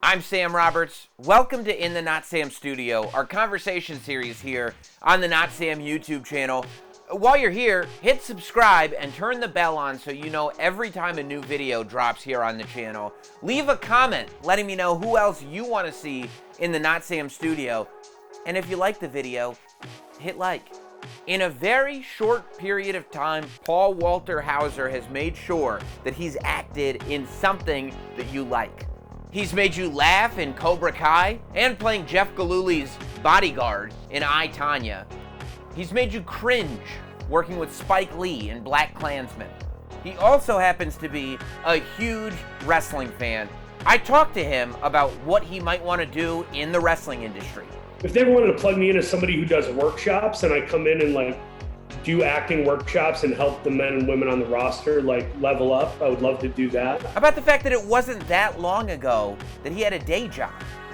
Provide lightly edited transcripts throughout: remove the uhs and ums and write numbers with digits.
I'm Sam Roberts. Welcome to In the Notsam Studio, our conversation series here on the Notsam YouTube channel. While you're here, hit subscribe and turn the bell on so you know every time a new video drops here on the channel. Leave a comment letting me know who else you want to see in the Notsam Studio. And if you like the video, hit like. In a very short period of time, Paul Walter Hauser has made sure that he's acted in something that you like. He's made you laugh in Cobra Kai and playing Jeff Galooly's bodyguard in I, Tonya. He's made you cringe working with Spike Lee in BlacKkKlansman. He also happens to be a huge wrestling fan. I talked to him about what he might want to do in the wrestling industry. If they ever wanted to plug me in as somebody who does workshops and I come in and do acting workshops and help the men and women on the roster level up, I would love to do that. About the fact that it wasn't that long ago that he had a day job.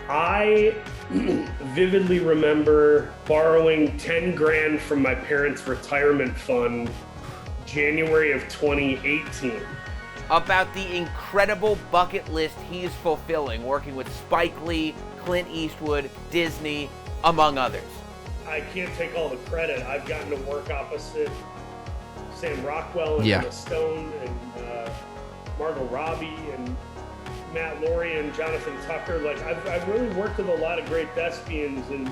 I vividly remember borrowing 10 grand from my parents' retirement fund January of 2018. About the incredible bucket list he's fulfilling, working with Spike Lee, Clint Eastwood, Disney, among others. I can't take all the credit. I've gotten to work opposite Sam Rockwell and Emma Stone and Margot Robbie and Matt Laurie and Jonathan Tucker. I've really worked with a lot of great thespians, and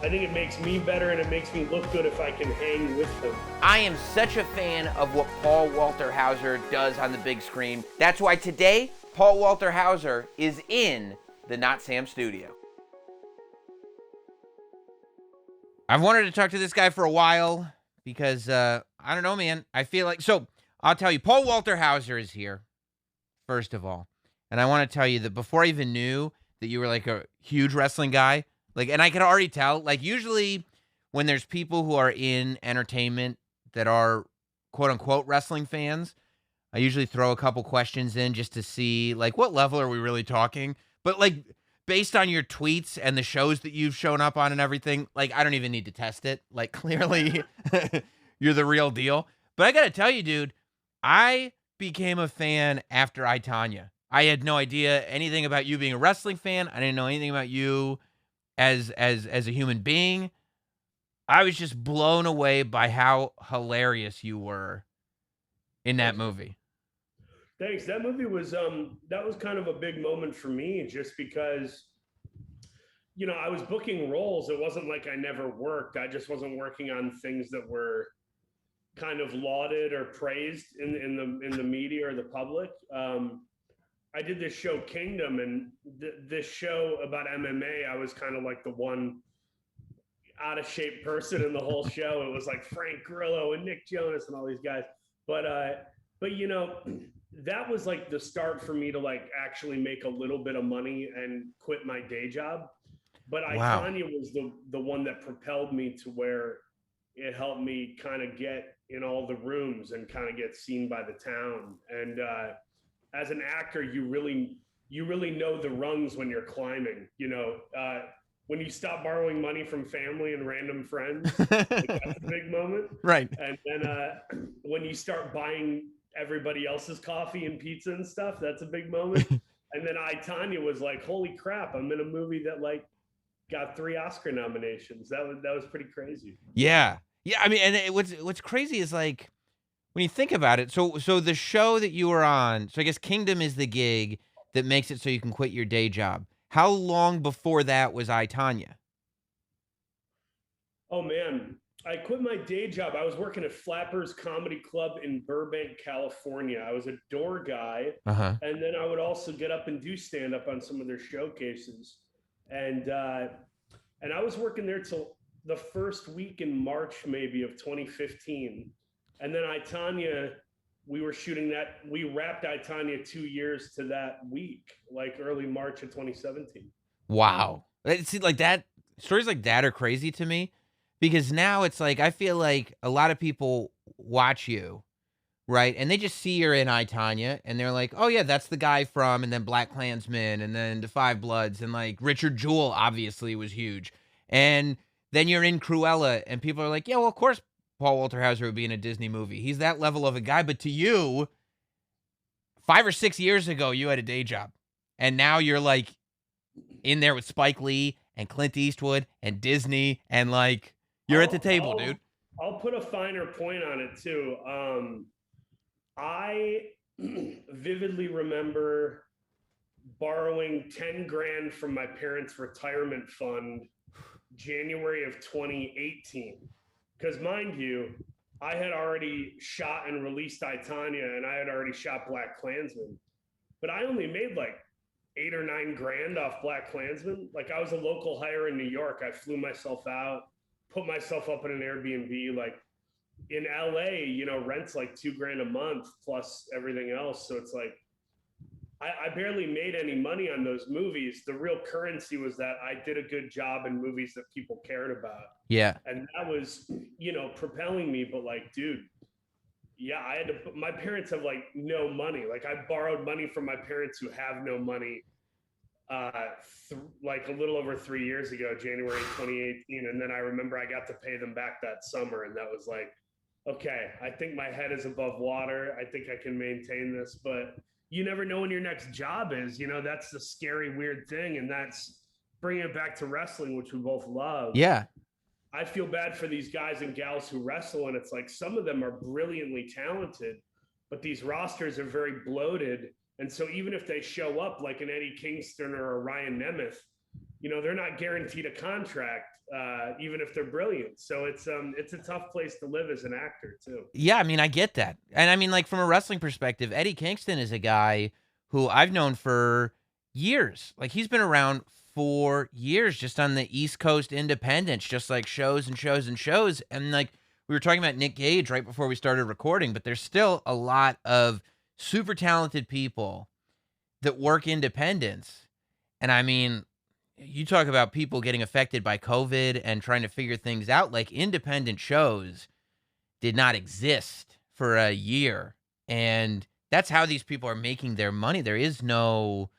I think it makes me better and it makes me look good if I can hang with them. I am such a fan of what Paul Walter Hauser does on the big screen. That's why today, Paul Walter Hauser is in the Notsam Studio. I've wanted to talk to this guy for a while because, I don't know, man. I feel like, so I'll tell you, Paul Walter Hauser is here, first of all. And I want to tell you that before I even knew that you were like a huge wrestling guy, and I could already tell, usually when there's people who are in entertainment that are quote unquote wrestling fans, I usually throw a couple questions in just to see what level are we really talking. But based on your tweets and the shows that you've shown up on and everything, I don't even need to test it. Clearly you're the real deal. But I got to tell you, dude, I became a fan after I, Tonya. I had no idea anything about you being a wrestling fan. I didn't know anything about you as a human being. I was just blown away by how hilarious you were in that movie. Thanks. That movie was that was kind of a big moment for me, just because I was booking roles. It wasn't like I never worked. I just wasn't working on things that were kind of lauded or praised in the media or the public. I did this show Kingdom, and this show about MMA, I was kind of like the one out of shape person in the whole show. It was like Frank Grillo and Nick Jonas and all these guys. But that was the start for me to actually make a little bit of money and quit my day job. But Wow. Tonya was the one that propelled me to where it helped me kind of get in all the rooms and kind of get seen by the town. And as an actor, you really know the rungs when you're climbing. When you stop borrowing money from family and random friends, that's a big moment. Right. And then when you start buying everybody else's coffee and pizza and stuff, that's a big moment. And then I, Tonya, was like, holy crap, I'm in a movie that got 3 Oscar nominations. That was pretty crazy. Yeah. I mean, and what's crazy is when you think about it. So the show that you were on, so I guess Kingdom is the gig that makes it so you can quit your day job. How long before that was I, Tonya? Oh man, I quit my day job. I was working at Flappers Comedy Club in Burbank, California. I was a door guy. Uh-huh. And then I would also get up and do stand-up on some of their showcases. And I was working there till the first week in March, maybe, of 2015. And then I, Tonya, we were shooting that. We wrapped I, Tonya 2 years to that week, early March of 2017. Wow. See, that stories like that are crazy to me, because now it's I feel like a lot of people watch you, right? And they just see you're in I, Tonya, and they're like, oh yeah, that's the guy from, and then BlacKkKlansman, and then The Five Bloods, and Richard Jewell obviously was huge. And then you're in Cruella, and people are like, yeah, well, of course Paul Walter Hauser would be in a Disney movie. He's that level of a guy. But to you, 5 or 6 years ago, you had a day job. And now you're in there with Spike Lee and Clint Eastwood and Disney, and like you're at the table, dude. I'll put a finer point on it too. I vividly remember borrowing 10 grand from my parents' retirement fund January of 2018. Because mind you, I had already shot and released I, Tonya, and I had already shot Black Klansman. But I only made like 8 or 9 grand off Black Klansman. Like I was a local hire in New York. I flew myself out, put myself up in an Airbnb. Like in LA, you know, rent's like 2 grand a month plus everything else. So it's like, I barely made any money on those movies. The real currency was that I did a good job in movies that people cared about. Yeah. And that was, you know, propelling me. But like, dude, yeah, I had to, my parents have like no money. Like I borrowed money from my parents who have no money, like a little over 3 years ago, January 2018. And then I remember I got to pay them back that summer. And that was like, okay, I think my head is above water. I think I can maintain this, but you never know when your next job is, you know, that's the scary, weird thing. And that's bringing it back to wrestling, which we both love. Yeah. I feel bad for these guys and gals who wrestle. And it's like, some of them are brilliantly talented, but these rosters are very bloated. And so even if they show up like an Eddie Kingston or a Ryan Nemeth, you know, they're not guaranteed a contract, even if they're brilliant. So it's a tough place to live as an actor too. Yeah, I mean, I get that. And I mean, like from a wrestling perspective, Eddie Kingston is a guy who I've known for years. Like he's been around for years just on the East Coast independents, just like shows and shows and shows. And like we were talking about Nick Gage right before we started recording, but there's still a lot of super talented people that work independents. And I mean, you talk about people getting affected by COVID and trying to figure things out. Like independent shows did not exist for a year. And that's how these people are making their money. There is no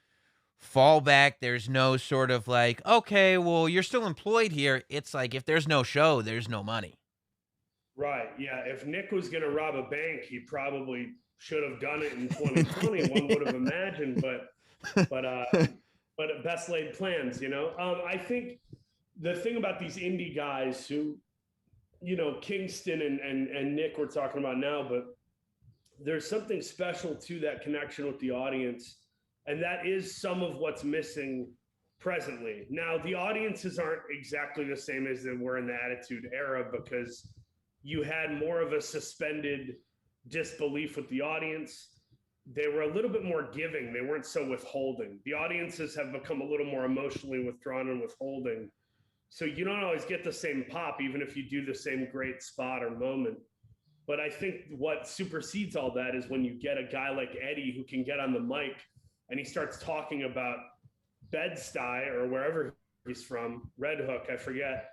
fallback. There's no sort of like, okay, well, you're still employed here. It's like, if there's no show, there's no money. Right. Yeah. If Nick was going to rob a bank, he probably should have done it in 2020. One would have imagined, but best laid plans, you know. I think the thing about these indie guys who, you know, Kingston and Nick we're talking about now, but there's something special to that connection with the audience. And that is some of what's missing presently. Now, the audiences aren't exactly the same as they were in the Attitude Era because you had more of a suspended disbelief with the audience. They were a little bit more giving. They weren't so withholding. The audiences have become a little more emotionally withdrawn and withholding. So you don't always get the same pop, even if you do the same great spot or moment. But I think what supersedes all that is when you get a guy like Eddie who can get on the mic and he starts talking about Bed-Stuy or wherever he's from, Red Hook, I forget.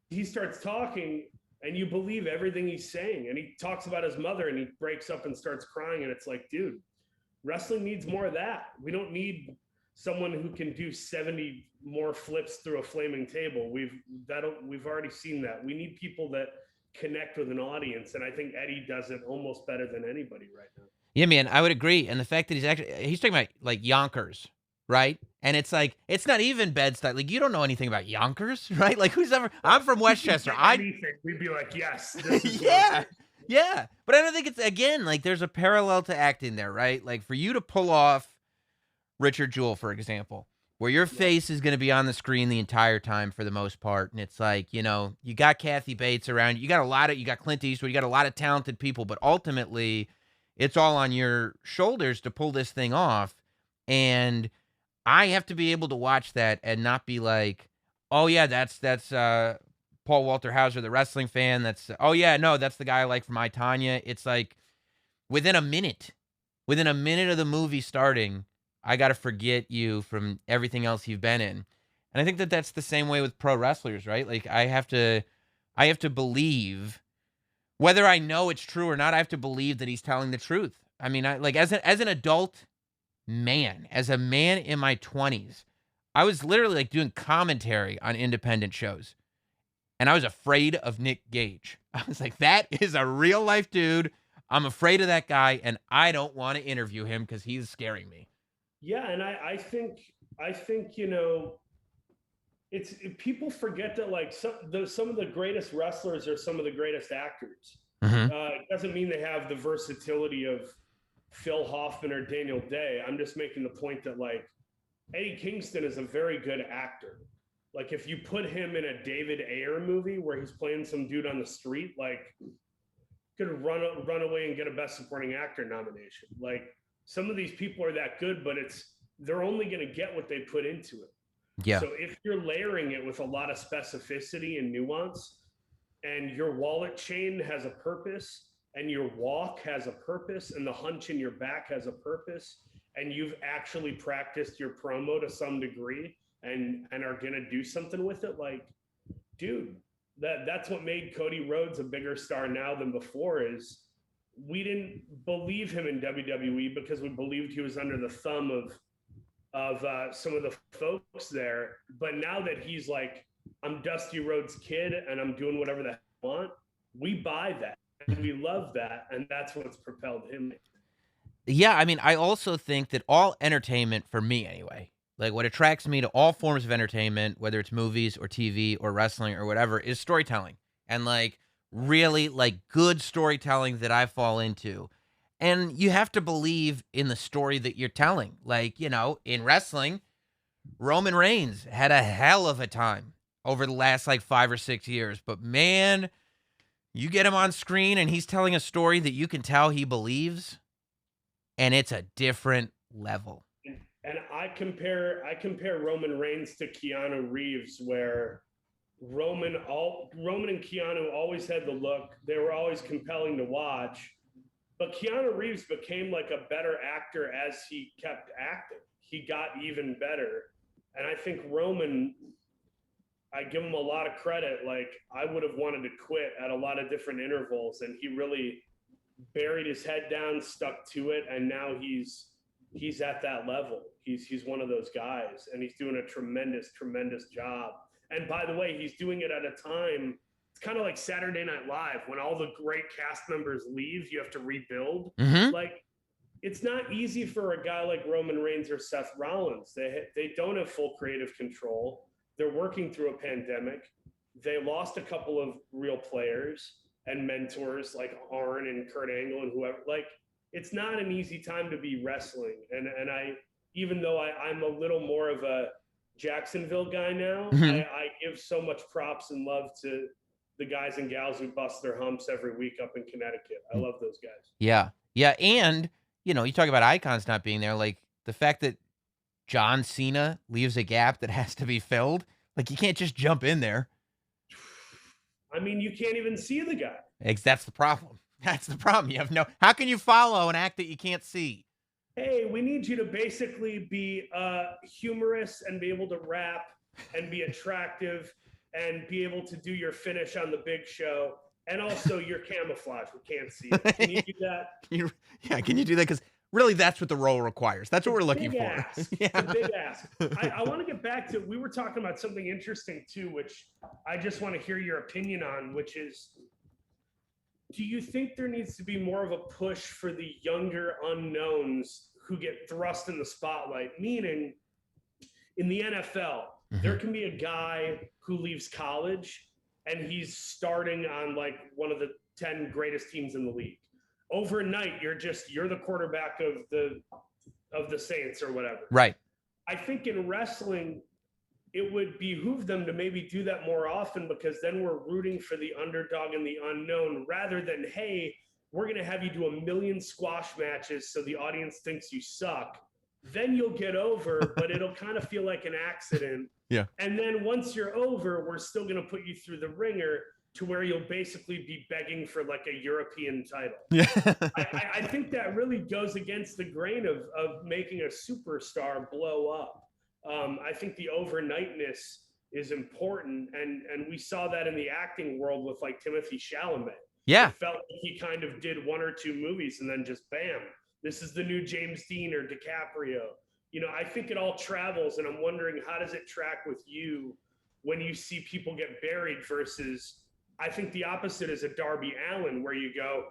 He starts talking and you believe everything he's saying. And he talks about his mother and he breaks up and starts crying. And it's like, dude, wrestling needs more of that. We don't need someone who can do 70 more flips through a flaming table. We've already seen that. We need people that connect with an audience. And I think Eddie does it almost better than anybody right now. Yeah, man, I would agree. And the fact that he's talking about like Yonkers, right? And it's like, it's not even Bed-Stuy. Like, you don't know anything about Yonkers, right? Like, who's ever, I'm from Westchester. We'd be like, yes. This is yeah. Yeah. But I don't think it's, again, like, there's a parallel to acting there, right? Like, for you to pull off Richard Jewell, for example, where your face is going to be on the screen the entire time for the most part. And it's like, you know, you got Kathy Bates around. You got Clint Eastwood. You got a lot of talented people. But ultimately, it's all on your shoulders to pull this thing off. And I have to be able to watch that and not be like, oh, yeah, that's Paul Walter Hauser, the wrestling fan. That's, oh, yeah, no, that's the guy I like from I, Tonya. It's like within a minute of the movie starting, I got to forget you from everything else you've been in. And I think that that's the same way with pro wrestlers, right? Like I have to believe, whether I know it's true or not, I have to believe that he's telling the truth. I mean, as an adult man, as a man in my 20s, I was literally like doing commentary on independent shows. And I was afraid of Nick Gage. I was like, that is a real life dude. I'm afraid of that guy, and I don't want to interview him because he's scaring me. Yeah, and I think I think, people forget that like some of the greatest wrestlers are some of the greatest actors. Mm-hmm. It doesn't mean they have the versatility of Phil Hoffman or Daniel Day. I'm just making the point that like Eddie Kingston is a very good actor. Like if you put him in a David Ayer movie where he's playing some dude on the street, like could run away and get a Best Supporting Actor nomination. Like some of these people are that good, but they're only going to get what they put into it. Yeah. So if you're layering it with a lot of specificity and nuance, and your wallet chain has a purpose, and your walk has a purpose, and the hunch in your back has a purpose, and you've actually practiced your promo to some degree and are going to do something with it, like, dude, that's what made Cody Rhodes a bigger star now than before. Is we didn't believe him in WWE because we believed he was under the thumb of some of the folks there. But now that he's like, I'm Dusty Rhodes' kid and I'm doing whatever the hell I want, we buy that and we love that, and that's what's propelled him. Yeah, I mean, I also think that all entertainment, for me anyway, like what attracts me to all forms of entertainment, whether it's movies or TV or wrestling or whatever, is storytelling. And like really like good storytelling that I fall into. And you have to believe in the story that you're telling. Like, in wrestling, Roman Reigns had a hell of a time over the last like 5 or 6 years. But man, you get him on screen and he's telling a story that you can tell he believes, and it's a different level. And I compare Roman Reigns to Keanu Reeves, where Roman and Keanu always had the look. They were always compelling to watch. But Keanu Reeves became like a better actor as he kept acting. He got even better. And I think Roman, I give him a lot of credit. Like I would have wanted to quit at a lot of different intervals, and he really buried his head down, stuck to it, and now he's at that level. He's one of those guys, and he's doing a tremendous job. And by the way, he's doing it at a time, it's kind of like Saturday Night Live, when all the great cast members leave, you have to rebuild. Mm-hmm. Like it's not easy for a guy like Roman Reigns or Seth Rollins. They don't have full creative control. They're working through a pandemic. They lost a couple of real players and mentors like Arn and Kurt Angle and whoever. Like it's not an easy time to be wrestling. And I, even though I'm a little more of a Jacksonville guy now, Mm-hmm. I give so much props and love to the guys and gals who bust their humps every week up in Connecticut. I love those guys. Yeah. Yeah. And, you talk about icons not being there. Like the fact that John Cena leaves a gap that has to be filled. Like you can't just jump in there. I mean, you can't even see the guy. That's the problem. That's the problem. You have how can you follow an act that you can't see? Hey, we need you to basically be humorous and be able to rap and be attractive and be able to do your finish on the big show. And also your camouflage. We can't see it. Can you do that? Can you do that? Because really, that's what the role requires. That's what we're looking for. Ass. Yeah. It's a big ass. I want to get back to, we were talking about something interesting too, which I just want to hear your opinion on, which is, do you think there needs to be more of a push for the younger unknowns who get thrust in the spotlight? Meaning, in the NFL, there can be a guy who leaves college and he's starting on like one of the 10 greatest teams in the league. Overnight, you're the quarterback of the Saints or whatever. Right. I think in wrestling, it would behoove them to maybe do that more often, because then we're rooting for the underdog and the unknown, rather than, hey, we're going to have you do 1 million squash matches so the audience thinks you suck. Then you'll get over, but it'll kind of feel like an accident. Yeah. And then once you're over, we're still going to put you through the ringer to where you'll basically be begging for like a European title. Yeah. I think that really goes against the grain of making a superstar blow up. I think the overnightness is important, and we saw that in the acting world with like Timothy Chalamet. Yeah. It felt like he kind of did 1 or 2 movies and then just bam, this is the new James Dean or DiCaprio. I think it all travels, and I'm wondering, how does it track with you when you see people get buried versus, I think the opposite is a Darby Allin, where you go,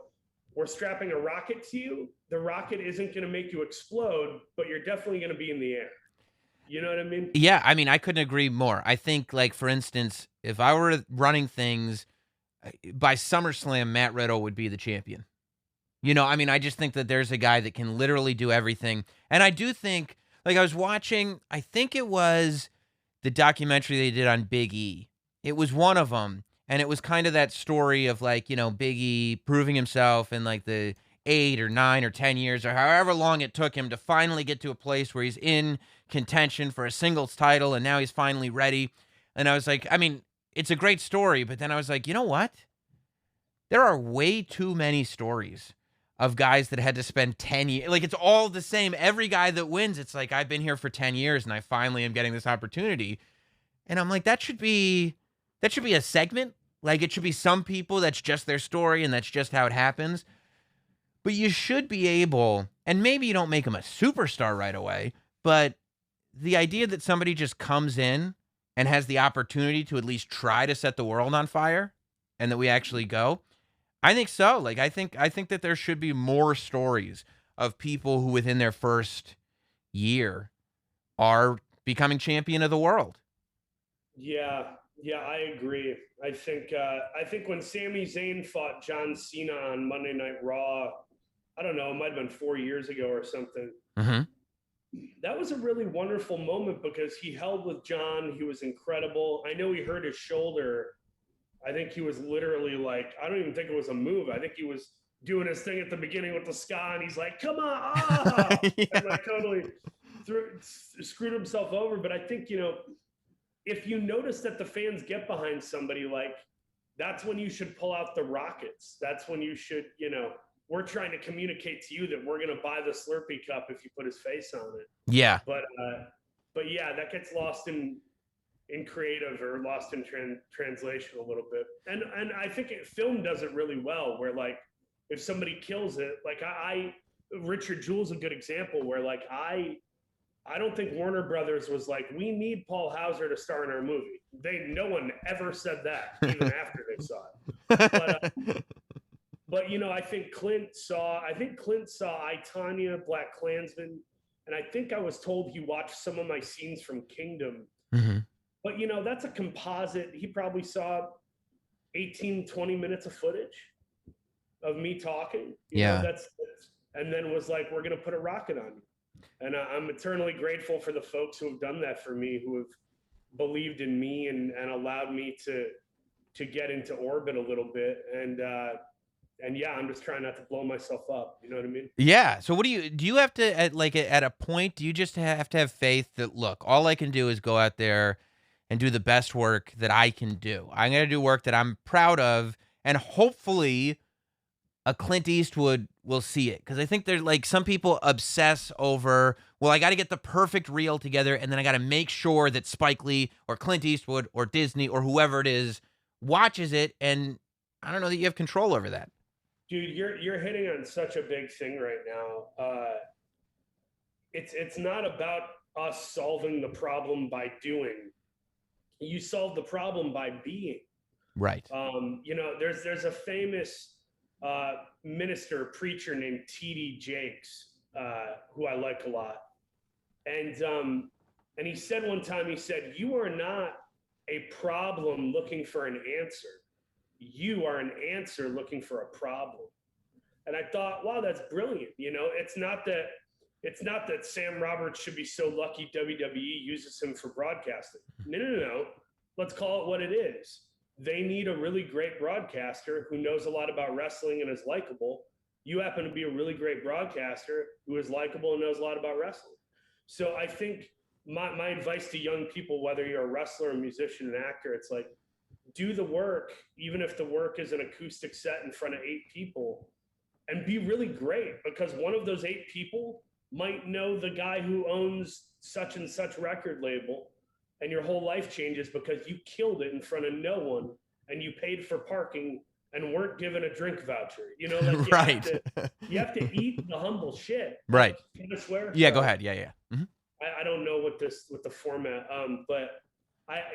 we're strapping a rocket to you. The rocket isn't going to make you explode, but you're definitely going to be in the air. You know what I mean? Yeah, I mean, I couldn't agree more. I think, like, for instance, if I were running things, by SummerSlam, Matt Riddle would be the champion. I mean, I just think that there's a guy that can literally do everything. And I do think, like, I was watching, I think it was the documentary they did on Big E. It was one of them. And it was kind of that story of, like, Big E proving himself in, like, the 8 or 9 or 10 years or however long it took him to finally get to a place where he's in contention for a singles title. And now he's finally ready. And I was like, I mean, it's a great story. But then I was like, you know what? There are way too many stories of guys that had to spend 10 years. Like, it's all the same. Every guy that wins, it's like, I've been here for 10 years and I finally am getting this opportunity. And I'm like, that should be a segment. Like, it should be some people that's just their story and that's just how it happens. But you should be able, and maybe you don't make them a superstar right away, but the idea that somebody just comes in and has the opportunity to at least try to set the world on fire and that we actually go, I think so. Like, I think that there should be more stories of people who within their first year are becoming champion of the world. Yeah, yeah, I agree. I think when Sami Zayn fought John Cena on Monday Night Raw, I don't know, it might have been 4 years ago or something. Mm-hmm. That was a really wonderful moment because he held with John. He was incredible. I know he hurt his shoulder. I think he was literally like, I don't even think it was a move. I think he was doing his thing at the beginning with the ska, and he's like, "Come on!" Yeah. And like totally screwed himself over. But I think if you notice that the fans get behind somebody, like that's when you should pull out the rockets. That's when you should, we're trying to communicate to you that we're going to buy the Slurpee cup if you put his face on it. Yeah. But yeah, that gets lost in creative or lost in translation a little bit. And I think film does it really well, where like if somebody kills it, like Richard Jewell's a good example where like I don't think Warner Brothers was like, we need Paul Hauser to star in our movie. No one ever said that, even after they saw it. But I think Clint saw I, Tonya, Black Klansman, and I think I was told he watched some of my scenes from Kingdom. Mm-hmm. But that's a composite. He probably saw 18, 20 minutes of footage of me talking. That's and then was like, we're gonna put a rocket on you. And I'm eternally grateful for the folks who have done that for me, who have believed in me and allowed me to get into orbit a little bit. And yeah, I'm just trying not to blow myself up. You know what I mean? Yeah. So what do you have to, at a point, do you just have to have faith that, look, all I can do is go out there and do the best work that I can do. I'm going to do work that I'm proud of, and hopefully a Clint Eastwood will see it. Because I think there's like some people obsess over, well, I got to get the perfect reel together, and then I got to make sure that Spike Lee or Clint Eastwood or Disney or whoever it is watches it, and I don't know that you have control over that. Dude, you're hitting on such a big thing right now. It's not about us solving the problem by doing. You solve the problem by being. Right. There's a famous preacher named T.D. Jakes, who I like a lot. And he said one time, he said, "You are not a problem looking for an answer. You are an answer looking for a problem." And I thought, wow, that's brilliant. It's not that Sam Roberts should be so lucky WWE uses him for broadcasting. No. Let's call it what it is. They need a really great broadcaster who knows a lot about wrestling and is likable. You happen to be a really great broadcaster who is likable and knows a lot about wrestling. So I think my advice to young people, whether you're a wrestler, a musician, an actor, it's like, do the work, even if the work is an acoustic set in front of 8 people, and be really great, because one of those 8 people might know the guy who owns such and such record label, and your whole life changes because you killed it in front of no one, and you paid for parking and weren't given a drink voucher. Right. You have to eat the humble shit. Right. Can I swear? Yeah, go ahead. Yeah. Mm-hmm. I don't know what the format, but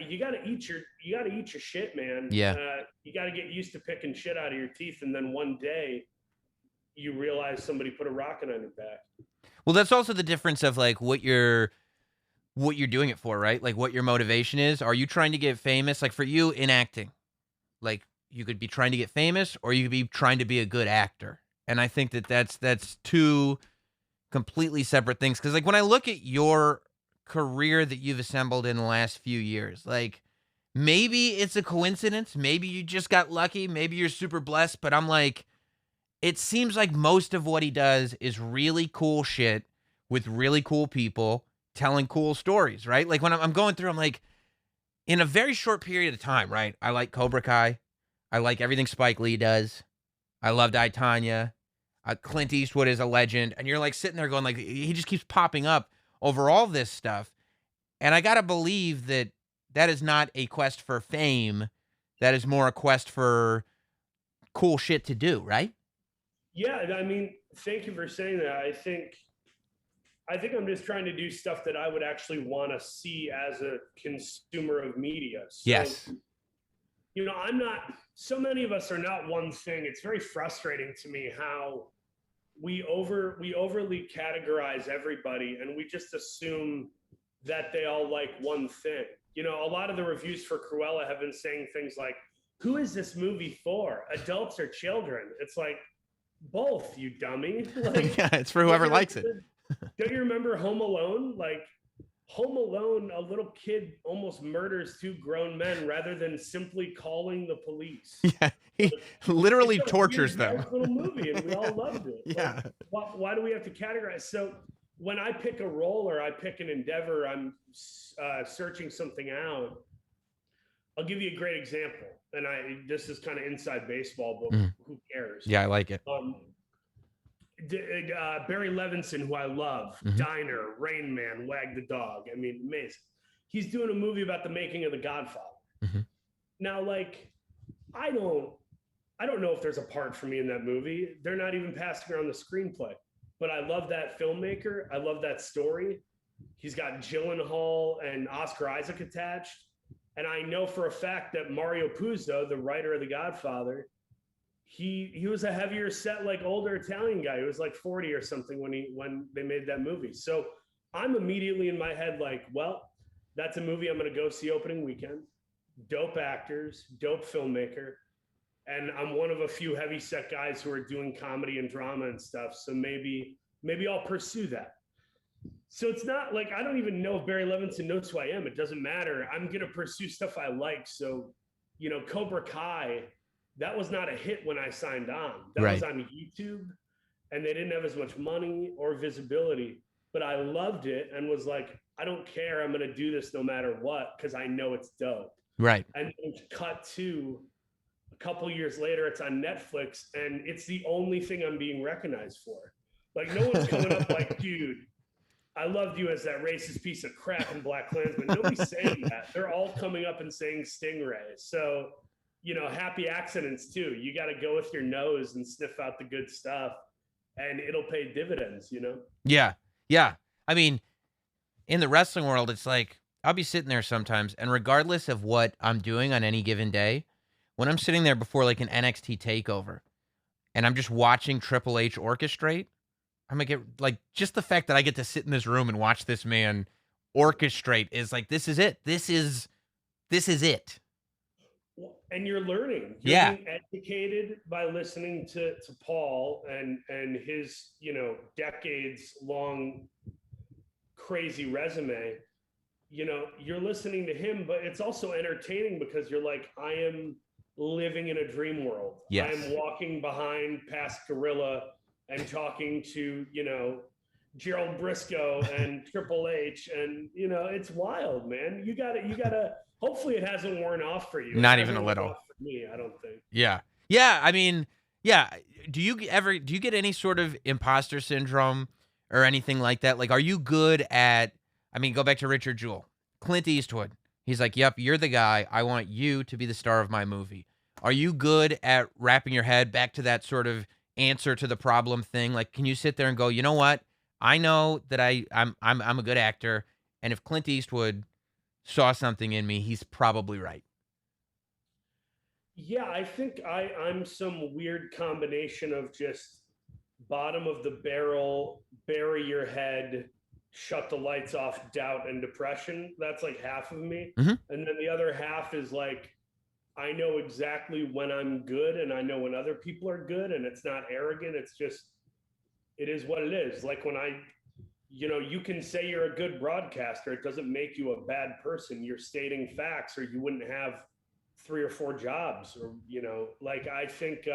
you gotta eat your shit, man. Yeah. You gotta get used to picking shit out of your teeth, and then one day you realize somebody put a rocket on your back. Well, that's also the difference of like what you're what you're doing it for, right? Like what your motivation is. Are you trying to get famous? Like for you in acting, like you could be trying to get famous or you could be trying to be a good actor. And I think that that's two completely separate things. Cause like when I look at your career that you've assembled in the last few years, like maybe it's a coincidence. Maybe you just got lucky. Maybe you're super blessed. But I'm like, it seems like most of what he does is really cool shit with really cool people telling cool stories, right? Like when I'm going through, I'm like, in a very short period of time, right? I like Cobra Kai. I like everything Spike Lee does. I loved I, Tonya. Clint Eastwood is a legend. And you're like sitting there going like, he just keeps popping up over all this stuff. And I got to believe that that is not a quest for fame. That is more a quest for cool shit to do, right? Yeah, I mean, thank you for saying that. I think I'm just trying to do stuff that I would actually want to see as a consumer of media. So, Yes. you know, I'm not, so many of us are not one thing. It's very frustrating to me how we overly categorize everybody and we just assume that they all like one thing. You know, a lot of the reviews for Cruella have been saying things like, who is this movie for? Adults or children? It's like, both, you dummy. Like, Yeah, it's for whoever likes it. don't you remember Home Alone? Like, Home Alone, a little kid almost murders two grown men rather than simply calling the police. Yeah, he literally It's a tortures weird, them. nice little movie, and we all loved it. Yeah. Like, why do we have to categorize? So when I pick a role or I pick an endeavor, I'm searching something out. I'll give you a great example, and this is kind of inside baseball, but who cares? Yeah, I like it. Barry Levinson, who I love, Diner, Rain Man, Wag the Dog. I mean, amazing. He's doing a movie about the making of The Godfather. Now, like, I don't know if there's a part for me in that movie. They're not even passing around the screenplay, but I love that filmmaker. I love that story. He's got Gyllenhaal and Oscar Isaac attached. And I know for a fact that Mario Puzo, the writer of The Godfather, he was a heavier set, like older Italian guy. He was like 40 or something when they made that movie. So I'm immediately in my head like, well, that's a movie I'm going to go see opening weekend. Dope actors, dope filmmaker. And I'm one of a few heavy set guys who are doing comedy and drama and stuff. So maybe I'll pursue that. So it's not like, I don't even know if Barry Levinson knows who I am. It doesn't matter. I'm going to pursue stuff I like. So, you know, Cobra Kai, that was not a hit when I signed on. That was on YouTube, and they didn't have as much money or visibility, but I loved it and was like, I don't care. I'm going to do this no matter what, because I know it's dope. Right. And then cut to a couple years later, it's on Netflix, and it's the only thing I'm being recognized for. Like, no one's coming up like, dude, I loved you as that racist piece of crap in Black Klansman. Nobody's saying that. They're all coming up and saying Stingray. So, you know, happy accidents too. You got to go with your nose and sniff out the good stuff, and it'll pay dividends, you know? Yeah. Yeah. I mean, in the wrestling world, it's like, I'll be sitting there sometimes, and regardless of what I'm doing on any given day, when I'm sitting there before like an NXT takeover and I'm just watching Triple H orchestrate, I'm gonna get like, just the fact that I get to sit in this room and watch this man orchestrate is like, this is it. This is it. And you're learning. You're being educated by listening to Paul and his, you know, decades long crazy resume. You know, you're listening to him, but it's also entertaining because you're like, I am living in a dream world. Yes. I am walking behind past Gorilla and talking to, you know, Gerald Briscoe and Triple H, and you know, it's wild, man. You gotta. Hopefully, it hasn't worn off for you. Not even a little. For me, I don't think. Yeah, yeah. I mean, yeah. Do you get any sort of imposter syndrome or anything like that? Like, are you good at? I mean, go back to Richard Jewell, Clint Eastwood. He's like, yep, you're the guy. I want you to be the star of my movie. Are you good at wrapping your head back to that sort of answer to the problem thing? Like, can you sit there and go, you know what? I know that I'm a good actor, and if Clint Eastwood saw something in me, he's probably right. Yeah, I think I'm some weird combination of just bottom of the barrel, bury your head, shut the lights off, doubt, and depression. That's like half of me. Mhm. And then the other half is like, I know exactly when I'm good and I know when other people are good. And it's not arrogant. It's just, it is what it is. Like when you can say you're a good broadcaster. It doesn't make you a bad person. You're stating facts, or you wouldn't have 3 or 4 jobs. Or, like I think,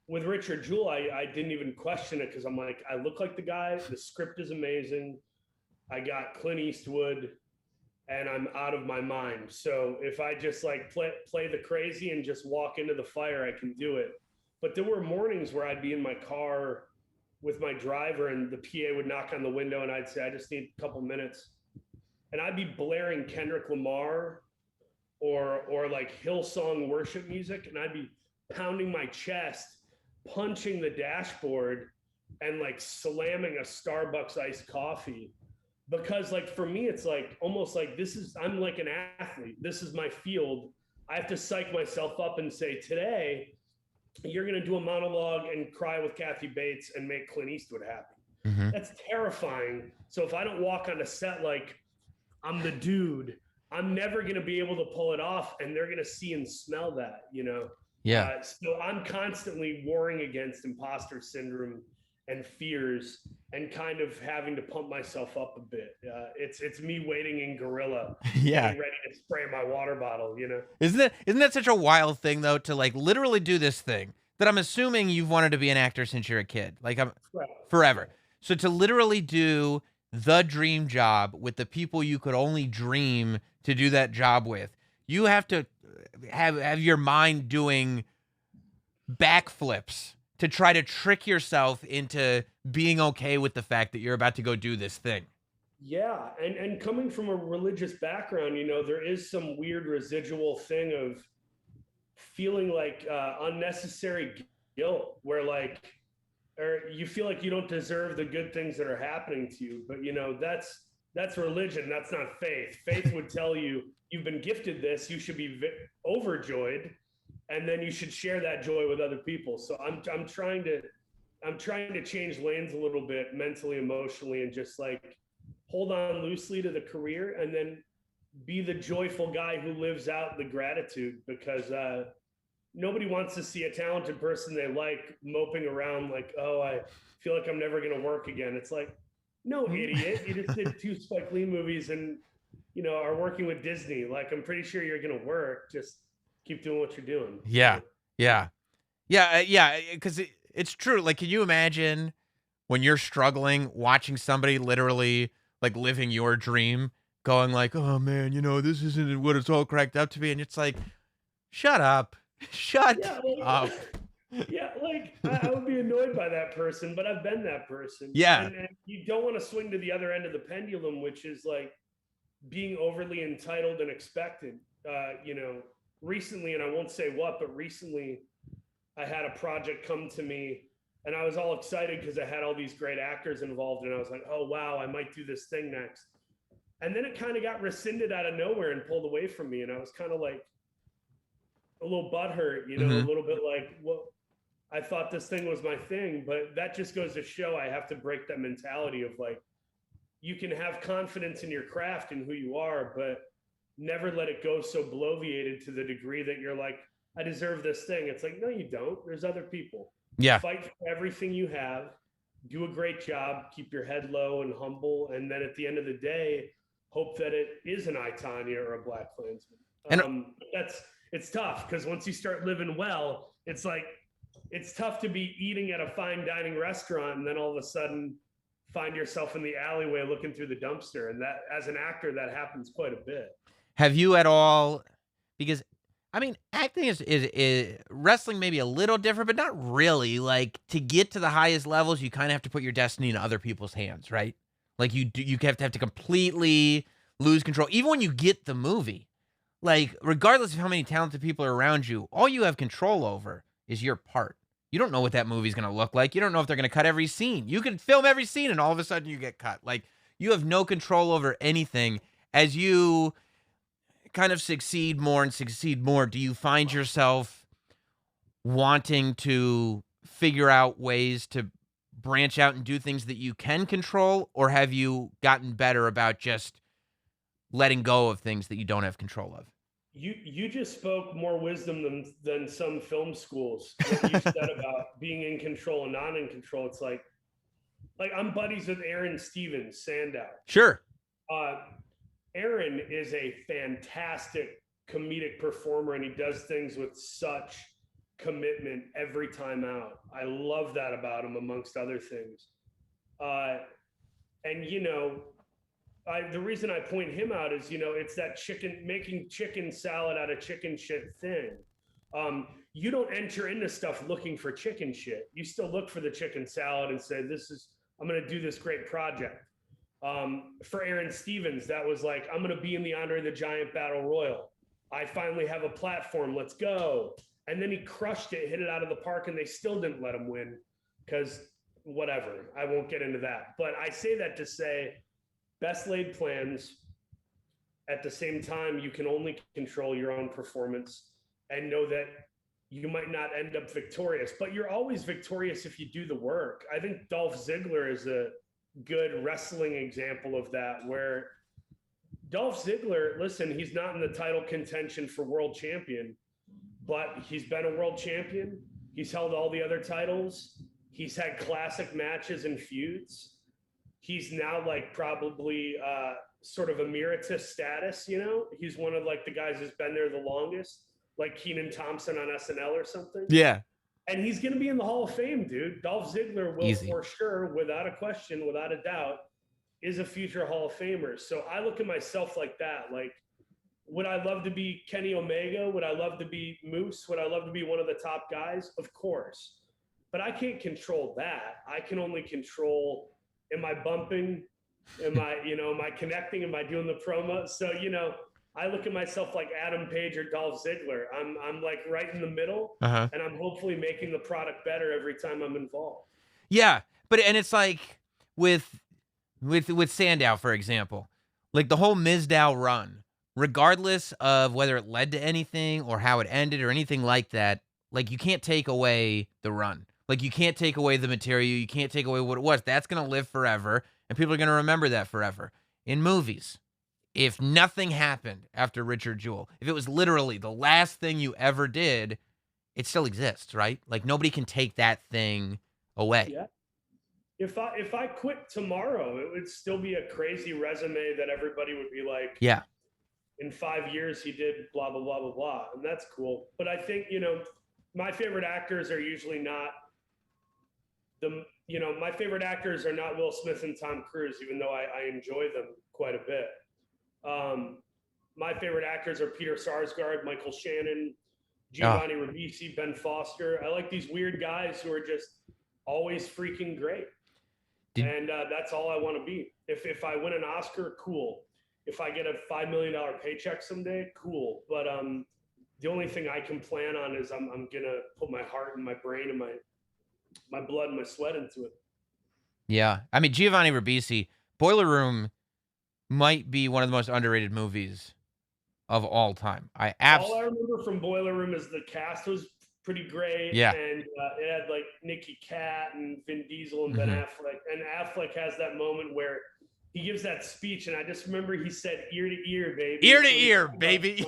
with Richard Jewell, I didn't even question it because I'm like, I look like the guy. The script is amazing. I got Clint Eastwood, and I'm out of my mind. So if I just like play the crazy and just walk into the fire, I can do it. But there were mornings where I'd be in my car with my driver, and the PA would knock on the window, and I'd say, I just need a couple minutes, and I'd be blaring Kendrick Lamar or like Hillsong worship music, and I'd be pounding my chest, punching the dashboard, and like slamming a Starbucks iced coffee. Because like for me, it's like almost like I'm like an athlete. This is my field. I have to psych myself up and say, today you're going to do a monologue and cry with Kathy Bates and make Clint Eastwood happy. Mhm. That's terrifying. So if I don't walk on a set like I'm the dude, I'm never going to be able to pull it off, and they're going to see and smell that, Yeah. So I'm constantly warring against imposter syndrome and fears, and kind of having to pump myself up a bit. It's me waiting in gorilla, Yeah. getting ready to spray my water bottle. Isn't that such a wild thing though, to like literally do this thing that I'm assuming you've wanted to be an actor since you're a kid, like I'm Right. forever. So to literally do the dream job with the people you could only dream to do that job with, you have to have your mind doing backflips to try to trick yourself into being okay with the fact that you're about to go do this thing. Yeah, and coming from a religious background, there is some weird residual thing of feeling like unnecessary guilt, where like, or you feel like you don't deserve the good things that are happening to you. But that's religion. That's not faith. Faith would tell you you've been gifted this, you should be overjoyed, and then you should share that joy with other people. So I'm trying to change lanes a little bit mentally, emotionally, and just like hold on loosely to the career, and then be the joyful guy who lives out the gratitude, because nobody wants to see a talented person they like moping around like, oh, I feel like I'm never going to work again. It's like, no, idiot. You just did 2 Spike Lee movies and, are working with Disney. Like, I'm pretty sure you're going to work. Just keep doing what you're doing. Yeah. Yeah. Yeah. Because it's true. Like, can you imagine when you're struggling, watching somebody literally like living your dream, going like, oh man, this isn't what it's all cracked up to be. And it's like, shut up. Shut up. Yeah, like I would be annoyed by that person, but I've been that person. Yeah. And you don't want to swing to the other end of the pendulum, which is like being overly entitled and expected. Recently, and I won't say what, but recently I had a project come to me, and I was all excited because I had all these great actors involved, and I was like, oh wow, I might do this thing next. And then it kind of got rescinded out of nowhere and pulled away from me, and I was kind of like a little butthurt, a little bit like, well, I thought this thing was my thing. But that just goes to show I have to break that mentality of like, you can have confidence in your craft and who you are, but never let it go so bloviated to the degree that you're like, I deserve this thing. It's like, no, you don't. There's other people. Yeah. Fight for everything you have. Do a great job. Keep your head low and humble. And then at the end of the day, hope that it is an I, Tonya, or a Black Klansman. It's tough, because once you start living well, it's like, it's tough to be eating at a fine dining restaurant and then all of a sudden find yourself in the alleyway looking through the dumpster. And that, as an actor, that happens quite a bit. Have you at all, because I mean, acting is wrestling maybe a little different, but not really. Like, to get to the highest levels, you kind of have to put your destiny in other people's hands, right? Like you have to completely lose control. Even when you get the movie, like regardless of how many talented people are around you, all you have control over is your part. You don't know what that movie's going to look like. You don't know if they're going to cut every scene. You can film every scene and all of a sudden you get cut. Like, you have no control over anything. As you kind of succeed more, do you find yourself wanting to figure out ways to branch out and do things that you can control, or have you gotten better about just letting go of things that you don't have control of? You just spoke more wisdom than some film schools. What you said about being in control and not in control. It's like I'm buddies with Aaron Stevens, Sandow. Sure. Aaron is a fantastic comedic performer, and he does things with such commitment every time out. I love that about him, amongst other things. And the reason I point him out is, it's that making chicken salad out of chicken shit thing. You don't enter into stuff looking for chicken shit. You still look for the chicken salad and say, I'm going to do this great project. For Aaron Stevens, that was like, I'm going to be in the Andre the Giant Battle Royal. I finally have a platform. Let's go. And then he crushed it, hit it out of the park, and they still didn't let him win because whatever. I won't get into that. But I say that to say, best laid plans. At the same time, you can only control your own performance and know that you might not end up victorious, but you're always victorious if you do the work. I think Dolph Ziggler is a good wrestling example of that, where Dolph Ziggler, listen, he's not in the title contention for world champion, but he's been a world champion. He's held all the other titles. He's had classic matches and feuds. He's now probably sort of emeritus status, He's one of the guys who's been there the longest, like Kenan Thompson on SNL or something. Yeah. And he's going to be in the Hall of Fame, dude. Dolph Ziggler will, for sure, without a question, without a doubt, is a future Hall of Famer. So I look at myself like that. Would I love to be Kenny Omega? Would I love to be Moose? Would I love to be one of the top guys? Of course. But I can't control that. I can only control, am I bumping? Am I connecting? Am I doing the promo? So, I look at myself like Adam Page or Dolph Ziggler. I'm right in the middle, and I'm hopefully making the product better every time I'm involved. Yeah, and it's like with Sandow, for example, the whole Mizdow run, regardless of whether it led to anything or how it ended or anything like that, you can't take away the run. You can't take away the material. You can't take away what it was. That's going to live forever, and people are going to remember that forever. In movies, if nothing happened after Richard Jewell, if it was literally the last thing you ever did, it still exists, right? Nobody can take that thing away. Yeah. If I quit tomorrow, it would still be a crazy resume that everybody would be like, yeah, in 5 years he did blah, blah, blah, blah, blah. And that's cool. But I think, my favorite actors are usually not my favorite actors are not Will Smith and Tom Cruise, even though I enjoy them quite a bit. My favorite actors are Peter Sarsgaard, Michael Shannon, Giovanni Ribisi, Ben Foster. I like these weird guys who are just always freaking great. And that's all I want to be. If I win an Oscar, cool. If I get a $5 million paycheck someday, cool. But the only thing I can plan on is I'm going to put my heart and my brain and my blood and my sweat into it. Yeah. I mean, Giovanni Ribisi, Boiler Room might be one of the most underrated movies of all time. All I remember from Boiler Room is the cast was pretty great. Yeah. And it had Nicky Katt and Vin Diesel and Ben Affleck. And Affleck has that moment where he gives that speech, and I just remember he said, "Ear to ear, baby." Ear to ear, baby.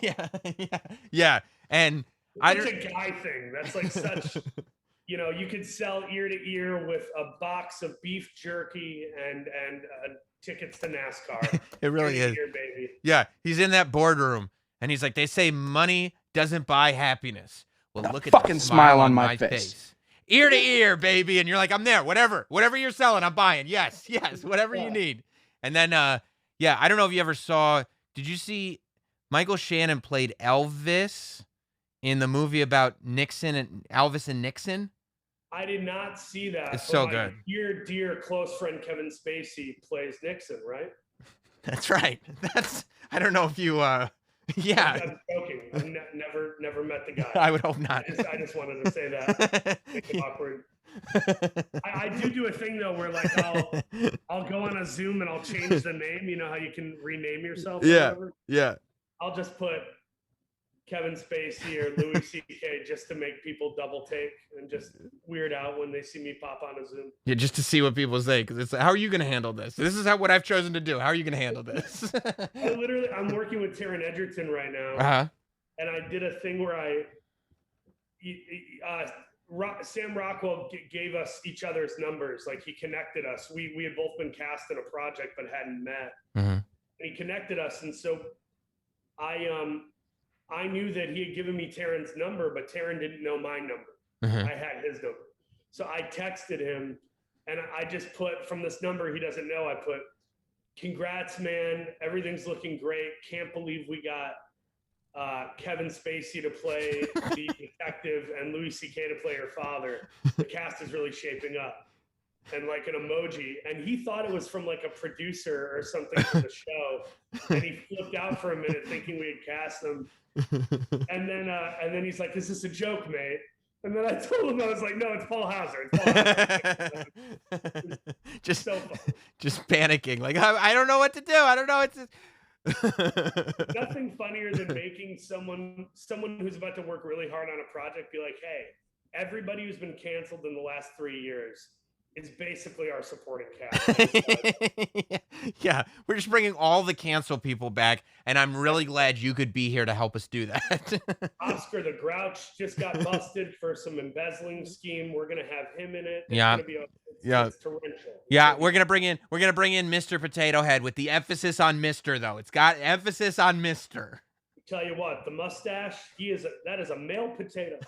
Yeah. And it's a guy thing. That's such. You could sell ear to ear with a box of beef jerky and tickets to NASCAR. It really is. Ear, baby. Yeah, he's in that boardroom, and he's like, "They say money doesn't buy happiness. Well, look at the fucking smile on my face. Ear to ear, baby." And you're like, "I'm there. Whatever you're selling, I'm buying. Yes, whatever you need." And then, I don't know if you ever saw. Did you see Michael Shannon played Elvis in the movie about Nixon and Elvis and Nixon? I did not see that. It's so good. Dear close friend Kevin Spacey plays Nixon, right? That's right. I don't know if you. Yeah. I'm joking. I've never met the guy. I would hope not. I just wanted to say that. It's awkward. I do a thing though where I'll go on a Zoom and I'll change the name. You know how you can rename yourself? Yeah. Yeah. I'll just put Kevin Spacey or Louis C.K. just to make people double take and just weird out when they see me pop on a Zoom. Yeah, just to see what people say, because it's like, how are you going to handle this? This is what I've chosen to do. How are you going to handle this? I'm working with Taron Egerton right now, and I did a thing where Sam Rockwell gave us each other's numbers. Like, he connected us. We had both been cast in a project but hadn't met, and he connected us. And so I knew that he had given me Taron's number, but Taron didn't know my number. I had his number. So I texted him, and I just put, from this number he doesn't know, I put, "Congrats, man. Everything's looking great. Can't believe we got Kevin Spacey to play the detective and Louis C.K. to play her father. The cast is really shaping up." And like an emoji. And he thought it was from like a producer or something for the show. And he flipped out for a minute thinking we had cast him. And then he's like, "Is this a joke, mate?" And then I told him, I was like, "No, it's Paul Hauser. It's Paul Hauser." just so just panicking. Like, I don't know what to do. I don't know what to Nothing funnier than making someone who's about to work really hard on a project be like, "Hey, everybody who's been canceled in the last 3 years is basically our supporting cast." Yeah, we're just bringing all the cancel people back, and I'm really glad you could be here to help us do that. Oscar the Grouch just got busted for some embezzling scheme. We're gonna have him in it. It's Yeah. gonna be it's torrential. Yeah, we're gonna bring in Mr. Potato Head with the emphasis on Mr. though. It's got emphasis on Mr. Tell you what, the mustache, that is a male potato.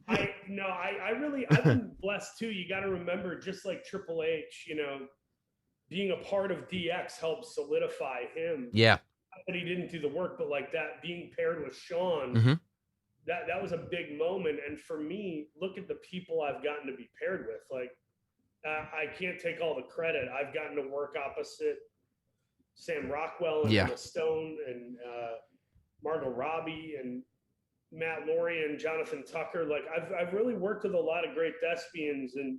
I've been blessed too. You got to remember, just like Triple H, being a part of DX helped solidify him. Yeah. Not that he didn't do the work, but like that, being paired with Sean, that was a big moment. And for me, look at the people I've gotten to be paired with. Like, I can't take all the credit. I've gotten to work opposite Sam Rockwell and Emma Stone and Margot Robbie and Matt Laurie and Jonathan Tucker. Like, I've really worked with a lot of great thespians, and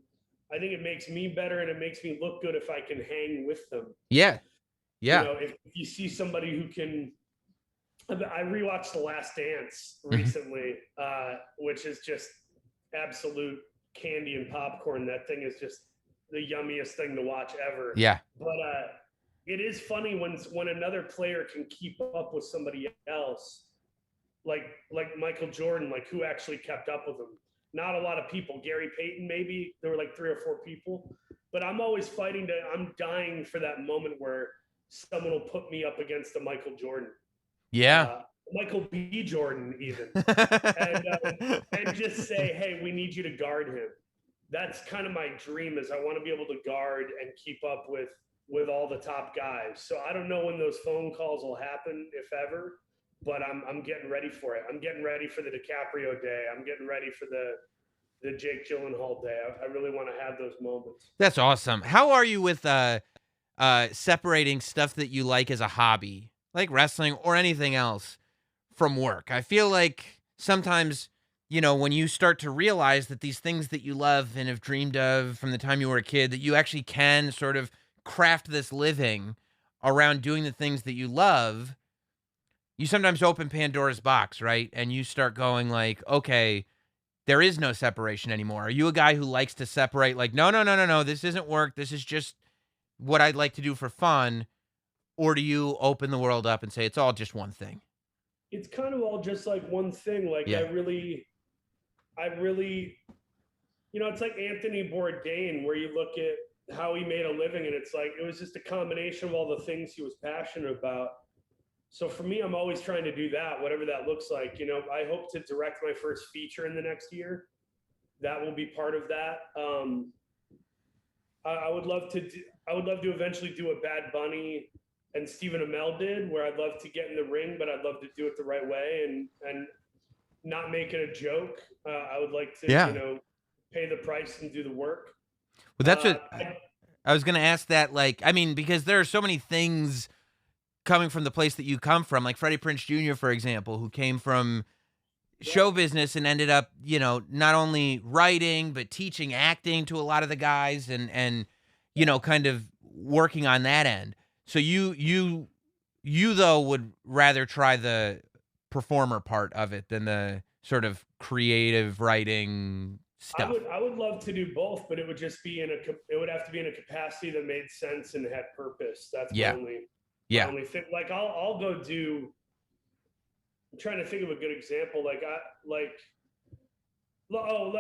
I think it makes me better and it makes me look good if I can hang with them. Yeah. If you see somebody who can. I rewatched The Last Dance recently, which is just absolute candy and popcorn. That thing is just the yummiest thing to watch ever. Yeah. But it is funny when another player can keep up with somebody else, like Michael Jordan, like, who actually kept up with him. Not a lot of people. Gary Payton, maybe there were like 3 or 4 people, but I'm always I'm dying for that moment where someone will put me up against a Michael Jordan. Yeah. Michael B. Jordan even. and just say, "Hey, we need you to guard him." That's kind of my dream, is I want to be able to guard and keep up with all the top guys. So I don't know when those phone calls will happen, if ever, but I'm getting ready for it. I'm getting ready for the DiCaprio day. I'm getting ready for the Jake Gyllenhaal day. I really want to have those moments. That's awesome. How are you with separating stuff that you like as a hobby, like wrestling or anything else, from work? I feel like sometimes, when you start to realize that these things that you love and have dreamed of from the time you were a kid, that you actually can sort of craft this living around doing the things that you love, you sometimes open Pandora's box, right? And you start going like, okay, there is no separation anymore. Are you a guy who likes to separate, like, no, this isn't work, this is just what I'd like to do for fun? Or do you open the world up and say it's all just one thing? It's kind of all just like one thing. Like, I really, it's like Anthony Bourdain, where you look at how he made a living, and it's like, it was just a combination of all the things he was passionate about. So for me, I'm always trying to do that, whatever that looks like. I hope to direct my first feature in the next year. That will be part of that. I would love to eventually do a Bad Bunny and Stephen Amell did, where I'd love to get in the ring, but I'd love to do it the right way and not make it a joke. I would like to, pay the price and do the work. Well, that's what I was going to ask that. Like, I mean, because there are so many things coming from the place that you come from, like Freddie Prinze Jr., for example, who came from show business and ended up, not only writing, but teaching acting to a lot of the guys and kind of working on that end. So you though would rather try the performer part of it than the sort of creative writing stuff. I would love to do both, but it would just be it would have to be in a capacity that made sense and had purpose. That's my only thing. Like I'll go do. I'm trying to think of a good example.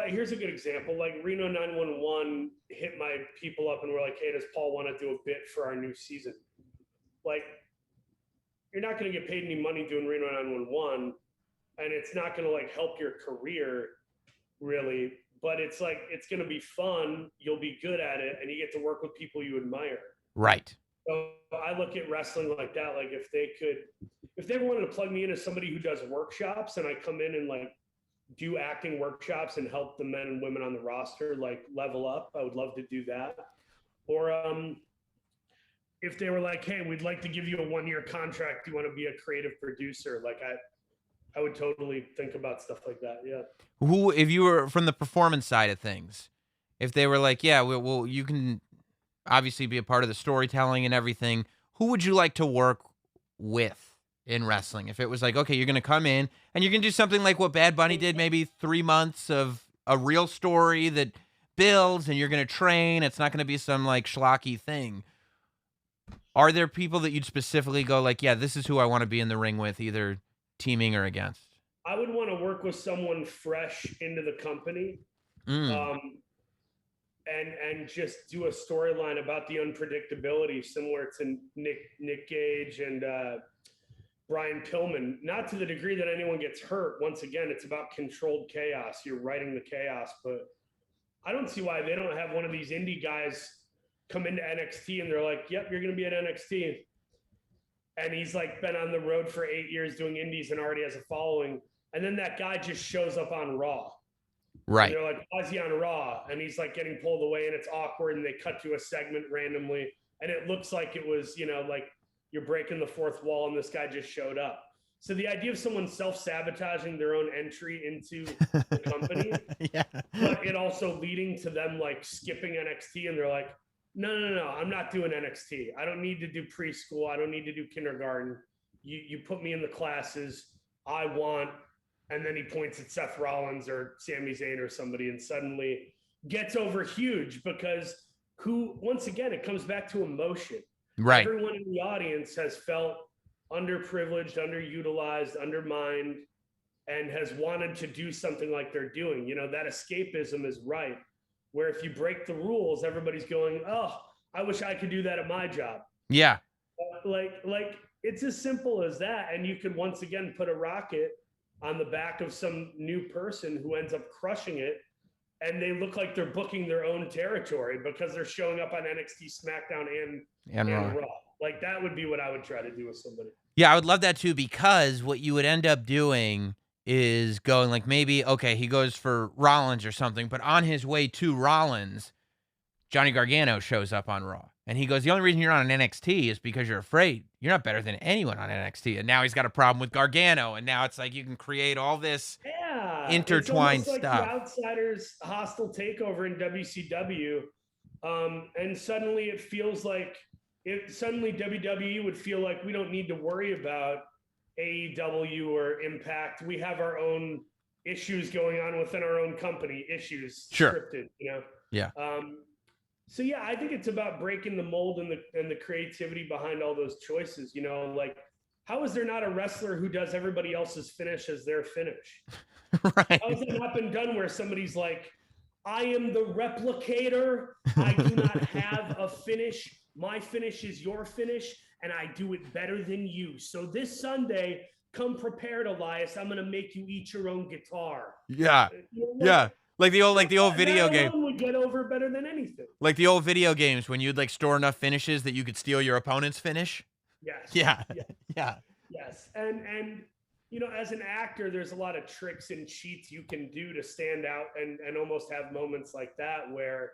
Here's a good example. Like Reno 911 hit my people up and we're like, hey, does Paul want to do a bit for our new season? Like, you're not going to get paid any money doing Reno 911, and it's not going to like help your career really. But it's like, it's going to be fun. You'll be good at it, and you get to work with people you admire. Right. So I look at wrestling like that. Like if they ever wanted to plug me in as somebody who does workshops, and I come in and like do acting workshops and help the men and women on the roster like level up, I would love to do that. Or if they were like, hey, we'd like to give you a 1-year contract, do you want to be a creative producer? Like I would totally think about stuff like that. Yeah. Who, if you were from the performance side of things, if they were like, yeah, well, you can obviously be a part of the storytelling and everything, who would you like to work with in wrestling? If it was like, okay, you're going to come in and you're going to do something like what Bad Bunny did, maybe 3 months of a real story that builds, and you're going to train. It's not going to be some like schlocky thing. Are there people that you'd specifically go like, yeah, this is who I want to be in the ring with, either teaming or against? I would want to work with someone fresh into the company. And just do a storyline about the unpredictability, similar to Nick Gage and Brian Pillman. Not to the degree that anyone gets hurt. Once again, it's about controlled chaos. You're writing the chaos, but I don't see why they don't have one of these indie guys come into NXT and they're like, yep, you're going to be at NXT. And he's like been on the road for 8 years doing indies and already has a following. And then that guy just shows up on Raw. Right. And they're like, why is he on Raw? And he's like getting pulled away and it's awkward. And they cut to a segment randomly. And it looks like it was, like you're breaking the fourth wall and this guy just showed up. So the idea of someone self-sabotaging their own entry into the company, but it also leading to them like skipping NXT, and they're like, no, I'm not doing NXT. I don't need to do preschool. I don't need to do kindergarten. You put me in the classes I want. And then he points at Seth Rollins or Sami Zayn or somebody and suddenly gets over huge because once again, it comes back to emotion. Right. Everyone in the audience has felt underprivileged, underutilized, undermined, and has wanted to do something like they're doing. That escapism is right. Where if you break the rules, everybody's going, oh, I wish I could do that at my job. Yeah. Like it's as simple as that. And you could once again put a rocket on the back of some new person who ends up crushing it. And they look like they're booking their own territory because they're showing up on NXT, SmackDown, and Raw. Like that would be what I would try to do with somebody. Yeah, I would love that too, because what you would end up doing is going like, maybe, okay, he goes for Rollins or something, but on his way to Rollins, Johnny Gargano shows up on Raw. And he goes, the only reason you're on an NXT is because you're afraid. You're not better than anyone on NXT. And now he's got a problem with Gargano. And now it's like you can create all this intertwined it's like stuff. The Outsiders hostile takeover in WCW. And suddenly it feels like suddenly WWE would feel like we don't need to worry about AEW or Impact. We have our own issues going on within our own company, scripted, Yeah. So yeah, I think it's about breaking the mold and the creativity behind all those choices. Like how is there not a wrestler who does everybody else's finish as their finish? Right. How has it not been done where somebody's like, I am the replicator. I do not have a finish. My finish is your finish, and I do it better than you. So this Sunday, come prepared, Elias. I'm going to make you eat your own guitar. Yeah. Yeah. Like the old video game would get over better than anything. Like the old video games when you'd like store enough finishes that you could steal your opponent's finish. Yes. Yeah. Yes. Yeah. Yes. And as an actor, there's a lot of tricks and cheats you can do to stand out and almost have moments like that where,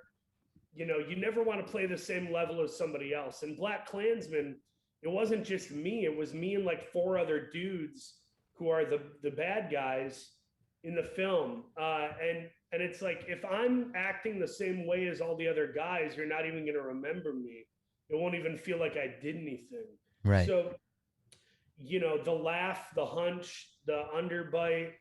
you never want to play the same level as somebody else. And Black Klansman, it wasn't just me. It was me and like 4 other dudes who are the bad guys in the film. And it's like, if I'm acting the same way as all the other guys, you're not even going to remember me. It won't even feel like I did anything. Right. So the laugh, the hunch, the underbite,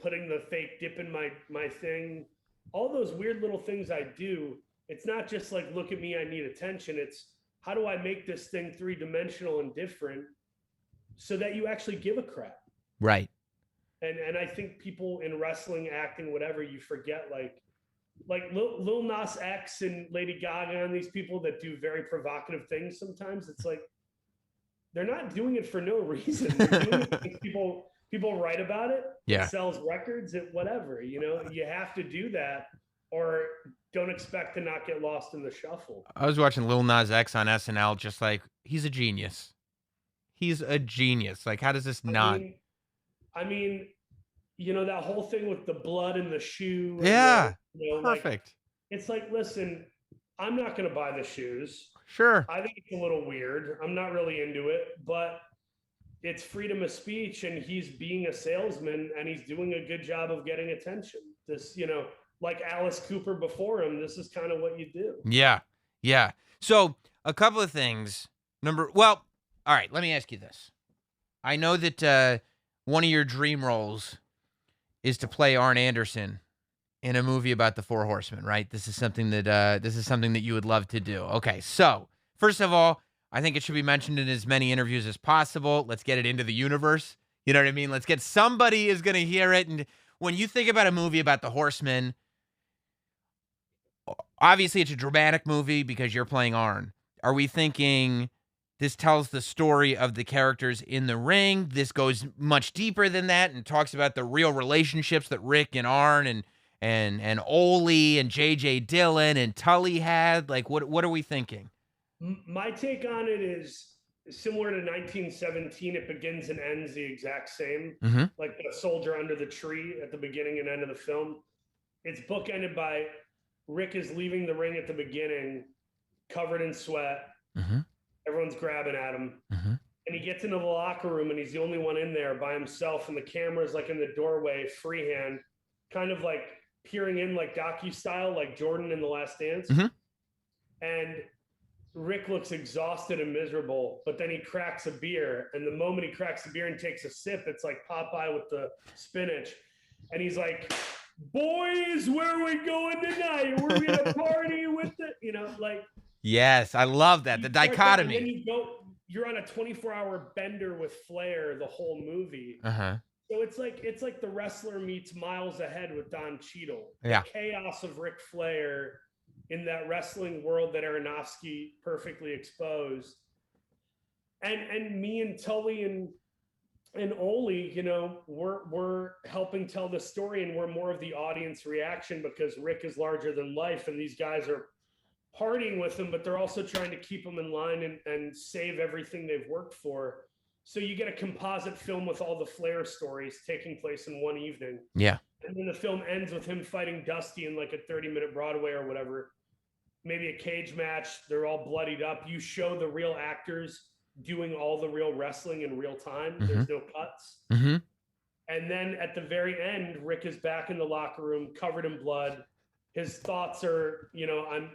putting the fake dip in my thing, all those weird little things I do. It's not just like, look at me, I need attention. It's how do I make this thing three-dimensional and different so that you actually give a crap. Right. And I think people in wrestling, acting, whatever, you forget like Lil Nas X and Lady Gaga and these people that do very provocative things. Sometimes it's like they're not doing it for no reason. They're doing it because people write about it. Yeah. It sells records, it whatever. You have to do that, or don't expect to not get lost in the shuffle. I was watching Lil Nas X on SNL, just like, he's a genius. He's a genius. Like, how does this not? I mean, that whole thing with the blood in the shoe. Yeah. And perfect. Like, it's like, listen, I'm not going to buy the shoes. Sure. I think it's a little weird. I'm not really into it, but it's freedom of speech, and he's being a salesman, and he's doing a good job of getting attention. This, like Alice Cooper before him, this is kind of what you do. Yeah. Yeah. So a couple of things. All right, let me ask you this. I know that one of your dream roles is to play Arn Anderson in a movie about the Four Horsemen, right? This is something that you would love to do. Okay, so first of all, I think it should be mentioned in as many interviews as possible. Let's get it into the universe. You know what I mean? Let's get somebody is going to hear it. And when you think about a movie about the Horsemen, obviously it's a dramatic movie because you're playing Arn. Are we thinking this tells the story of the characters in the ring? This goes much deeper than that and talks about the real relationships that Rick and Arn and Ole and J.J. Dillon and Tully had? Like, what are we thinking? My take on it is similar to 1917. It begins and ends the exact same. Mm-hmm. Like the soldier under the tree at the beginning and end of the film. It's bookended by Rick is leaving the ring at the beginning, covered in sweat. Mm-hmm. Everyone's grabbing at him. Mm-hmm. And he gets into the locker room, and he's the only one in there by himself. And the camera's like in the doorway, freehand, kind of like peering in like docu-style, like Jordan in The Last Dance. Mm-hmm. And Rick looks exhausted and miserable, but then he cracks a beer. And the moment he cracks the beer and takes a sip, it's like Popeye with the spinach. And he's like, boys, where are we going tonight? We're going to party with the, like. Yes, I love that. The dichotomy. And then you're on a 24-hour bender with Flair the whole movie. Uh-huh. So it's like The Wrestler meets Miles Ahead with Don Cheadle. Yeah. The chaos of Ric Flair in that wrestling world that Aronofsky perfectly exposed. And me and Tully and Ole, we're helping tell the story, and we're more of the audience reaction because Rick is larger than life, and these guys are partying with him, but they're also trying to keep him in line and save everything they've worked for. So you get a composite film with all the Flair stories taking place in one evening. Yeah. And then the film ends with him fighting Dusty in like a 30-minute Broadway or whatever. Maybe a cage match. They're all bloodied up. You show the real actors doing all the real wrestling in real time. Mm-hmm. There's no cuts. Mm-hmm. And then at the very end, Rick is back in the locker room, covered in blood. His thoughts are,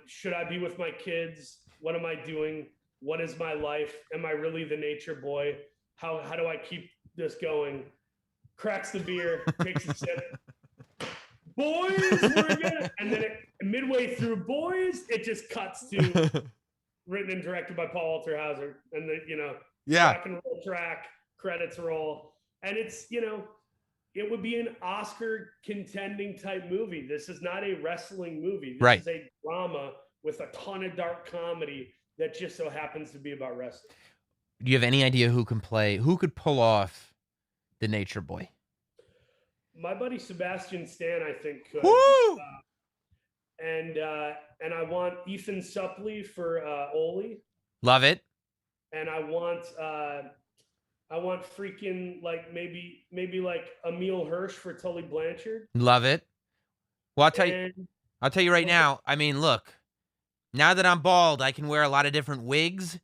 should I be with my kids? What am I doing? What is my life? Am I really the nature boy? How do I keep this going? Cracks the beer, takes a sip. Boys, we're gonna, and then midway through, boys, it just cuts to written and directed by Paul Walter Hauser, and rock and roll track, credits roll, and it's it would be an Oscar contending type movie. This is not a wrestling movie. This is a drama with a ton of dark comedy that just so happens to be about wrestling. Do you have any idea who could pull off the Nature Boy? My buddy Sebastian Stan, I think, could. Woo! And I want Ethan Suplee for Ole. Love it. And I want freaking like maybe like Emile Hirsch for Tully Blanchard. Love it. Well, I'll tell you right now. I mean, look, now that I'm bald, I can wear a lot of different wigs.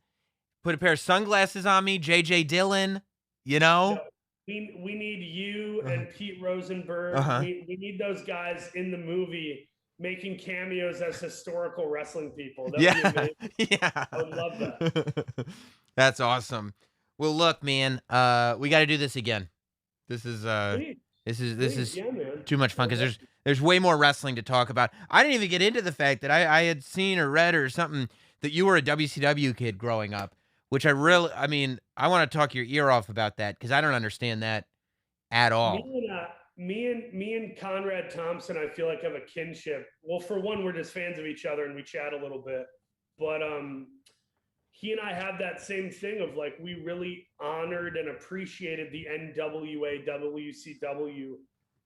Put a pair of sunglasses on me, J.J. Dillon, No, we need you and Pete Rosenberg. Uh-huh. We need those guys in the movie making cameos as historical wrestling people. That would be amazing. Yeah. I would love that. That's awesome. Well, look, man, we got to do this again. This is Please, this is this please, is yeah, man. too much fun I'd because love there's way more wrestling to talk about. I didn't even get into the fact that I had seen or read or something that you were a WCW kid growing up, which I mean, I want to talk your ear off about that because I don't understand that at me all. and me and Conrad Thompson, I feel like have a kinship. Well, for one, we're just fans of each other and we chat a little bit. But he and I have that same thing of like we really honored and appreciated the NWA WCW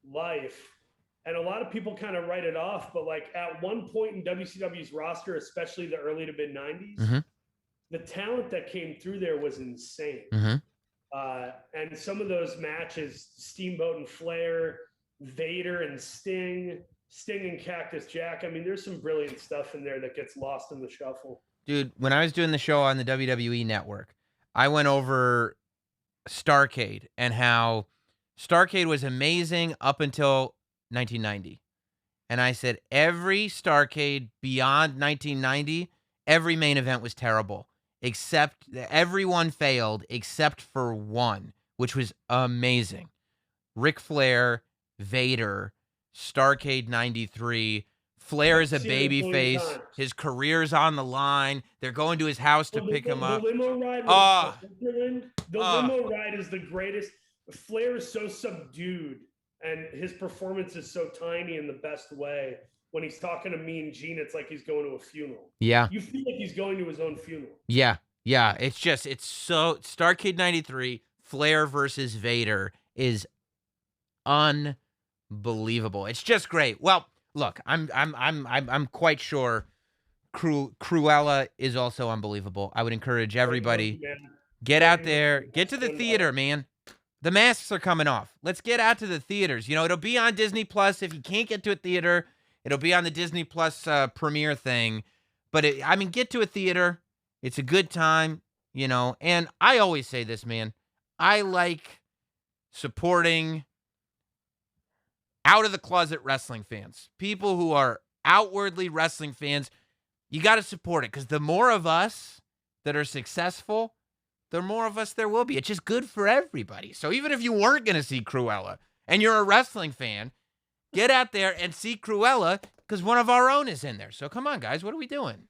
life. And a lot of people kind of write it off, but like at one point in WCW's roster, especially the early to mid 90s, Mm-hmm. the talent that came through there was insane. Mm-hmm. And some of those matches, Steamboat and Flair, Vader and Sting, Sting and Cactus Jack. I mean, there's some brilliant stuff in there that gets lost in the shuffle. Dude, when I was doing the show on the WWE network, I went over Starrcade and how Starrcade was amazing up until 1990. And I said every Starrcade beyond 1990, every main event was terrible, except everyone failed except for one, which was amazing. Ric Flair, Vader, Starrcade 93. Flair is a babyface. His career's on the line. They're going to his house to pick him up. The limo ride Oh, the limo ride is the greatest. Flair is so subdued, and his performance is so tiny in the best way. When he's talking to Mean Gene, it's like he's going to a funeral. yeah. You feel like he's going to his own funeral. Yeah. Yeah. It's so Starrcade 93, Flair versus Vader is unbelievable. It's just great. Well, look, I'm quite sure Cruella is also unbelievable. I would encourage everybody get out there, get to the theater, man. The masks are coming off. Let's get out to the theaters. You know, it'll be on Disney Plus. If you can't get to a theater, it'll be on the Disney Plus premiere thing. But I mean, get to a theater. It's a good time, you know. And I always say this, man. I like supporting out of the closet wrestling fans, people who are outwardly wrestling fans. You got to support it because the more of us that are successful, the more of us there will be. It's just good for everybody. So even if you weren't going to see Cruella and you're a wrestling fan, get out there and see Cruella because one of our own is in there. So come on, guys. What are we doing?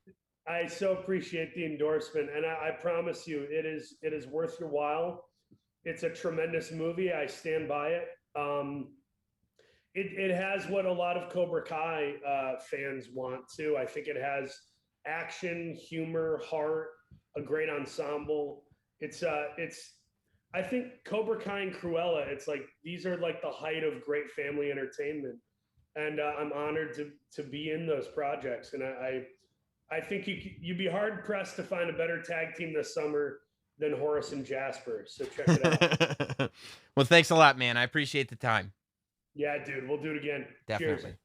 I so appreciate the endorsement, and I promise you, it is worth your while. It's a tremendous movie. I stand by it. It has what a lot of Cobra Kai fans want too. I think it has action, humor, heart, a great ensemble. I think Cobra Kai and Cruella, it's like these are like the height of great family entertainment, and I'm honored to be in those projects. And I think you'd be hard pressed to find a better tag team this summer than Horace and Jasper. So check it out. Well, thanks a lot, man. I appreciate the time. Yeah, dude, we'll do it again. Definitely. Cheers.